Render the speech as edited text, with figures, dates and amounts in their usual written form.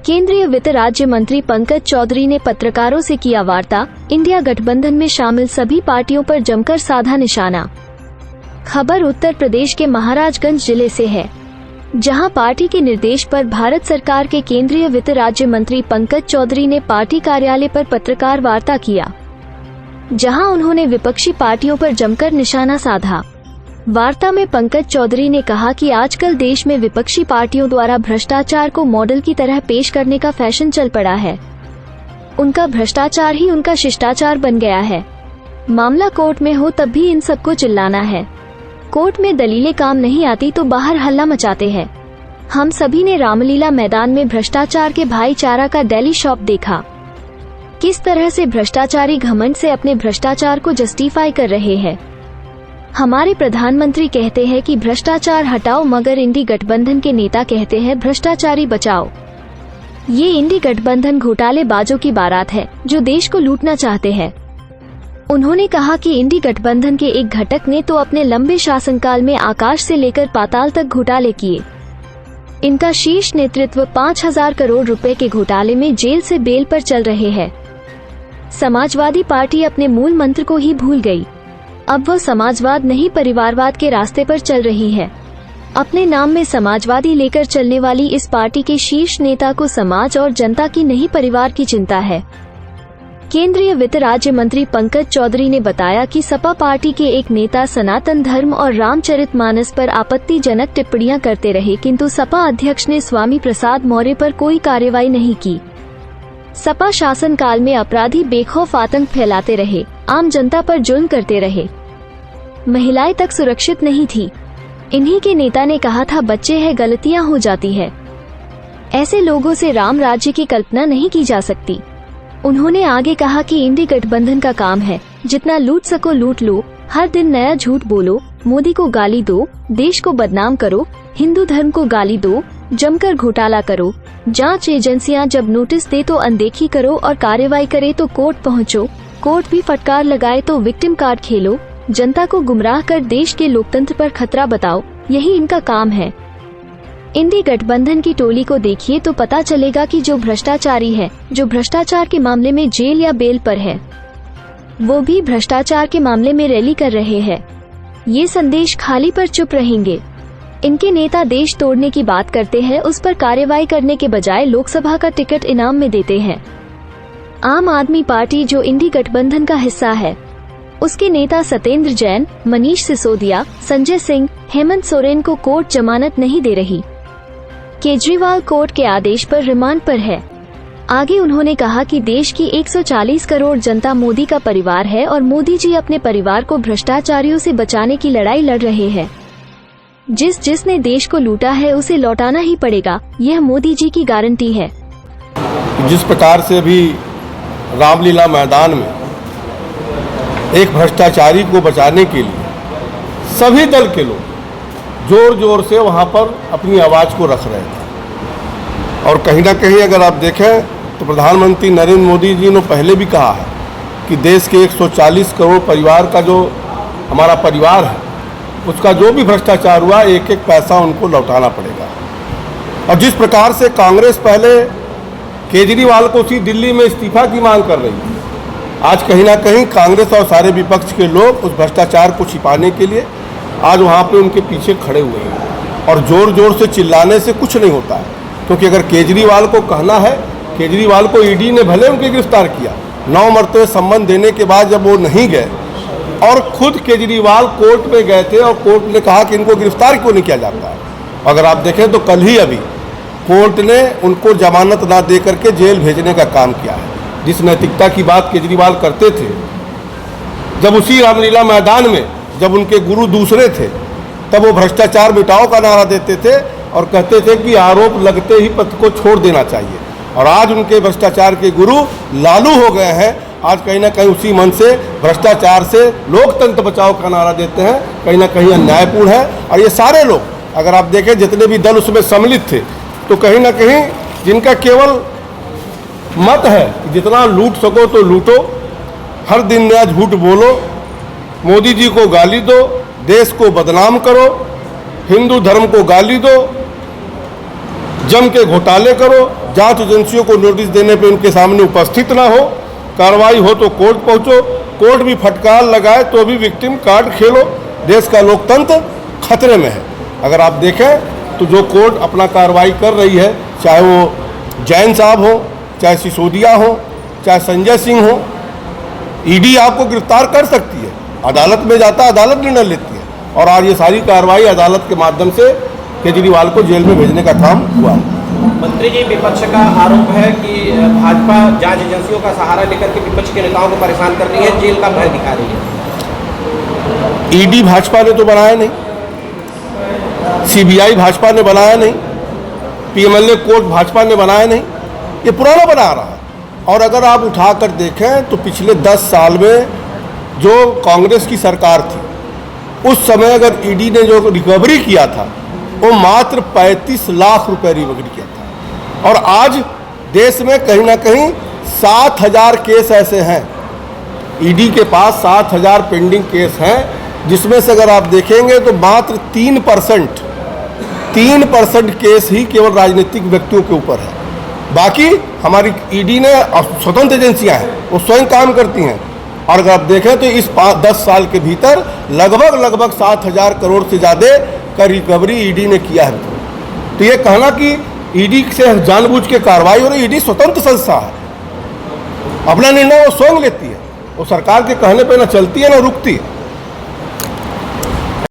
केंद्रीय वित्त राज्य मंत्री पंकज चौधरी ने पत्रकारों से किया वार्ता। इंडिया गठबंधन में शामिल सभी पार्टियों पर जमकर साधा निशाना। खबर उत्तर प्रदेश के महाराजगंज जिले से है, जहां पार्टी के निर्देश पर भारत सरकार के केंद्रीय वित्त राज्य मंत्री पंकज चौधरी ने पार्टी कार्यालय पर पत्रकार वार्ता किया, जहां उन्होंने विपक्षी पार्टियों पर जमकर निशाना साधा। वार्ता में पंकज चौधरी ने कहा कि आजकल देश में विपक्षी पार्टियों द्वारा भ्रष्टाचार को मॉडल की तरह पेश करने का फैशन चल पड़ा है। उनका भ्रष्टाचार ही उनका शिष्टाचार बन गया है। मामला कोर्ट में हो तब भी इन सबको चिल्लाना है। कोर्ट में दलीलें काम नहीं आती तो बाहर हल्ला मचाते हैं। हम सभी ने रामलीला मैदान में भ्रष्टाचार के भाईचारा का डेली शॉप देखा। किस तरह से भ्रष्टाचारी घमंड से अपने भ्रष्टाचार को जस्टिफाई कर रहे हैं। हमारे प्रधानमंत्री कहते हैं कि भ्रष्टाचार हटाओ, मगर इंडी गठबंधन के नेता कहते हैं भ्रष्टाचारी बचाओ। ये इंडी गठबंधन घोटालेबाजों की बारात है जो देश को लूटना चाहते हैं। उन्होंने कहा कि इंडी गठबंधन के एक घटक ने तो अपने लंबे शासनकाल में आकाश से लेकर पाताल तक घोटाले किए। इनका शीर्ष नेतृत्व 5,000 करोड़ रुपए के घोटाले में जेल से बेल पर चल रहे हैं। समाजवादी पार्टी अपने मूल मंत्र को ही भूल गई। अब वह समाजवाद नहीं परिवारवाद के रास्ते पर चल रही है। अपने नाम में समाजवादी लेकर चलने वाली इस पार्टी के शीर्ष नेता को समाज और जनता की नहीं परिवार की चिंता है। केंद्रीय वित्त राज्य मंत्री पंकज चौधरी ने बताया कि सपा पार्टी के एक नेता सनातन धर्म और रामचरितमानस पर आपत्तिजनक टिप्पणियां करते रहे, किंतु सपा अध्यक्ष ने स्वामी प्रसाद मौर्य पर कोई कार्रवाई नहीं की। सपा शासनकाल में अपराधी बेखौफ आतंक फैलाते रहे, आम जनता पर जुल्म करते रहे, महिलाएं तक सुरक्षित नहीं थी। इन्हीं के नेता ने कहा था बच्चे हैं, गलतियां हो जाती है। ऐसे लोगों से राम राज्य की कल्पना नहीं की जा सकती। उन्होंने आगे कहा कि इंडी गठबंधन का काम है जितना लूट सको लूट लो, हर दिन नया झूठ बोलो, मोदी को गाली दो, देश को बदनाम करो, हिंदू धर्म को गाली दो, जमकर घोटाला करो, जांच एजेंसियां जब नोटिस दे तो अनदेखी करो और कार्रवाई करे तो कोर्ट पहुंचो, कोर्ट भी फटकार लगाए तो विक्टिम कार्ड खेलो, जनता को गुमराह कर देश के लोकतंत्र पर खतरा बताओ। यही इनका काम है। इंडी गठबंधन की टोली को देखिए तो पता चलेगा कि जो भ्रष्टाचारी है, जो भ्रष्टाचार के मामले में जेल या बेल पर है, वो भी भ्रष्टाचार के मामले में रैली कर रहे हैं। ये संदेश खाली पर चुप रहेंगे। इनके नेता देश तोड़ने की बात करते हैं, उस पर कार्रवाई करने के बजाय लोकसभा का टिकट इनाम में देते हैं। आम आदमी पार्टी जो इंडी गठबंधन का हिस्सा है, उसके नेता सत्येंद्र जैन, मनीष सिसोदिया, संजय सिंह, हेमंत सोरेन को कोर्ट जमानत नहीं दे रही। केजरीवाल कोर्ट के आदेश पर रिमांड पर है। आगे उन्होंने कहा कि देश की 140 करोड़ जनता मोदी का परिवार है और मोदी जी अपने परिवार को भ्रष्टाचारियों से बचाने की लड़ाई लड़ रहे हैं। जिसने देश को लूटा है उसे लौटाना ही पड़ेगा, यह मोदी जी की गारंटी है। जिस प्रकार से अभी रामलीला मैदान में एक भ्रष्टाचारी को बचाने के लिए सभी दल के लोग जोर जोर से वहां पर अपनी आवाज़ को रख रहे थे। और कहीं ना कहीं अगर आप देखें तो प्रधानमंत्री नरेंद्र मोदी जी ने पहले भी कहा है कि देश के 140 करोड़ परिवार का जो हमारा परिवार है, उसका जो भी भ्रष्टाचार हुआ एक एक पैसा उनको लौटाना पड़ेगा। और जिस प्रकार से कांग्रेस पहले केजरीवाल को उसी दिल्ली में इस्तीफा की मांग कर रही थी, आज कहीं ना कहीं कांग्रेस और सारे विपक्ष के लोग उस भ्रष्टाचार को छिपाने के लिए आज वहाँ पे उनके पीछे खड़े हुए हैं। और जोर जोर से चिल्लाने से कुछ नहीं होता है, क्योंकि अगर केजरीवाल को कहना है, केजरीवाल को ईडी ने भले उनके गिरफ्तार किया, 9 मरतबे सम्मन देने के बाद जब वो नहीं गए और खुद केजरीवाल कोर्ट में गए थे और कोर्ट ने कहा कि इनको गिरफ्तार क्यों नहीं किया जाता है। अगर आप देखें तो कल ही अभी कोर्ट ने उनको जमानत ना दे करके जेल भेजने का काम किया है। जिस नैतिकता की बात केजरीवाल करते थे, जब उसी रामलीला मैदान में जब उनके गुरु दूसरे थे, तब वो भ्रष्टाचार मिटाओ का नारा देते थे और कहते थे कि आरोप लगते ही पद को छोड़ देना चाहिए। और आज उनके भ्रष्टाचार के गुरु लालू हो गए हैं। आज कहीं ना कहीं उसी मन से भ्रष्टाचार से लोकतंत्र बचाओ का नारा देते हैं, कहीं ना कहीं अन्यायपूर्ण है। और ये सारे लोग अगर आप देखें जितने भी दल उसमें सम्मिलित थे, तो कहीं ना कहीं जिनका केवल मत है कि जितना लूट सको तो लूटो, हर दिन नया झूठ बोलो, मोदी जी को गाली दो, देश को बदनाम करो, हिंदू धर्म को गाली दो, जम के घोटाले करो, जांच एजेंसियों को नोटिस देने पे उनके सामने उपस्थित ना हो, कार्रवाई हो तो कोर्ट पहुंचो, कोर्ट भी फटकार लगाए तो भी विक्टिम कार्ड खेलो। देश का लोकतंत्र खतरे में है। अगर आप देखें तो जो कोर्ट अपना कार्रवाई कर रही है, चाहे वो जैन साहब हो, चाहे सिसोदिया हो, चाहे संजय सिंह हो, ईडी आपको गिरफ्तार कर सकती है, अदालत में जाता है, अदालत निर्णय लेती है, और आज ये सारी कार्रवाई अदालत के माध्यम से केजरीवाल को जेल में भेजने का काम हुआ है। मंत्री जी, विपक्ष का आरोप है कि भाजपा जांच एजेंसियों का सहारा लेकर के विपक्ष के नेताओं को परेशान कर रही है, जेल का भय दिखा रही है। ईडी भाजपा ने तो बनाया नहीं, सीबीआई भाजपा ने बनाया नहीं, पीएमएलए कोर्ट भाजपा ने बनाया नहीं, ये पुराना बना रहा है। और अगर आप उठाकर देखें तो पिछले 10 साल में जो कांग्रेस की सरकार थी, उस समय अगर ईडी ने जो रिकवरी किया था वो मात्र 35 लाख रुपए रिकवरी किया था। और आज देश में कहीं ना कहीं 7,000 केस ऐसे हैं, ईडी के पास 7,000 पेंडिंग केस हैं, जिसमें से अगर आप देखेंगे तो मात्र 3% केस ही केवल राजनीतिक व्यक्तियों के ऊपर है। बाकी हमारी ईडी ने स्वतंत्र एजेंसियां हैं, वो स्वयं काम करती हैं। और अगर आप देखें तो इस 10 साल के भीतर लगभग 7,000 करोड़ से ज़्यादा का रिकवरी ईडी ने किया है। तो ये कहना कि ईडी से जानबूझ के कार्रवाई हो रही, ईडी स्वतंत्र संस्था है, अपना निर्णय वो स्वयं लेती है, वो सरकार के कहने पे ना चलती है ना रुकती है।